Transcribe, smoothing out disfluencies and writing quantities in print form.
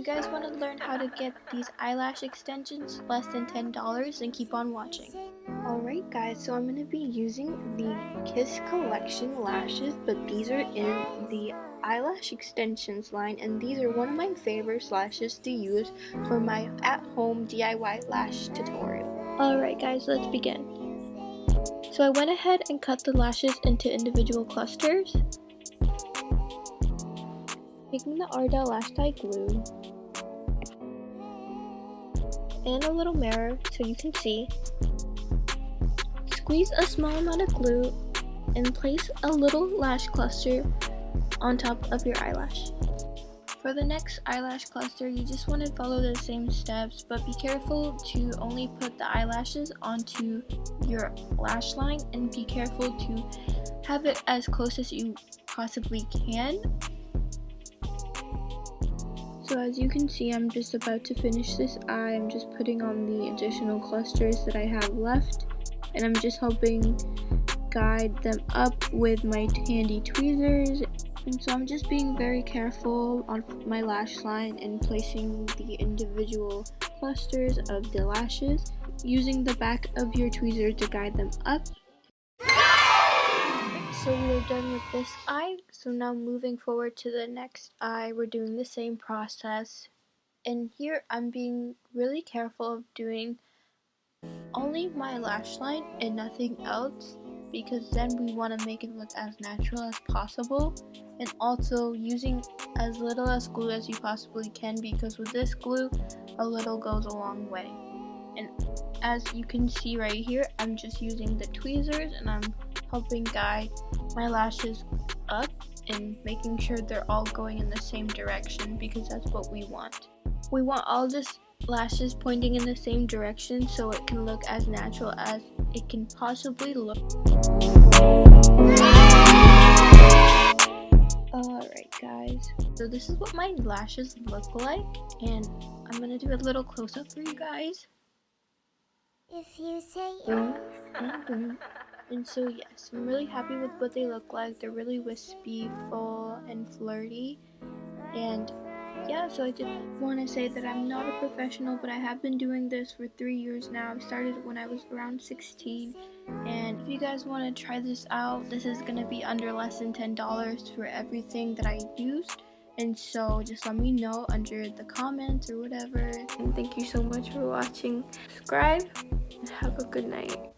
guys want to learn how to get these eyelash extensions less than $10, then keep on watching. Alright guys, so I'm going to be using the Kiss Collection lashes, but these are in the Eyelash Extensions line, and these are one of my favorite lashes to use for my at-home DIY lash tutorial. Alright guys, let's begin. So I went ahead and cut the lashes into individual clusters, taking the Ardell lash tie glue and a little mirror so you can see. Squeeze a small amount of glue and place a little lash cluster on top of your eyelash. For the next eyelash cluster, you just want to follow the same steps, but be careful to only put the eyelashes onto your lash line, and be careful to have it as close as you possibly can. So as you can see, I'm just about to finish this eye. I'm just putting on the additional clusters that I have left, and I'm just helping guide them up with my handy tweezers. And so I'm just being very careful on my lash line and placing the individual clusters of the lashes, using the back of your tweezers to guide them up. So we're done with this eye. So now moving forward to the next eye, we're doing the same process. And here I'm being really careful of doing only my lash line and nothing else, because then we want to make it look as natural as possible, and also using as little as glue as you possibly can, because with this glue a little goes a long way. And as you can see right here, I'm just using the tweezers and I'm helping guide my lashes up and making sure they're all going in the same direction, because that's what we want. We want all this lashes pointing in the same direction so it can look as natural as it can possibly look. Alright guys, so this is what my lashes look like, and I'm gonna do a little close-up for you guys. If you say Boom and boom. And so yes, I'm really happy with what they look like. They're really wispy, full, and flirty. And yeah, so I just want to say that I'm not a professional, but I have been doing this for 3 years now. I started when I was around 16. And if you guys want to try this out, this is going to be under less than $10 for everything that I used. And so just let me know under the comments or whatever. And thank you so much for watching. Subscribe and have a good night.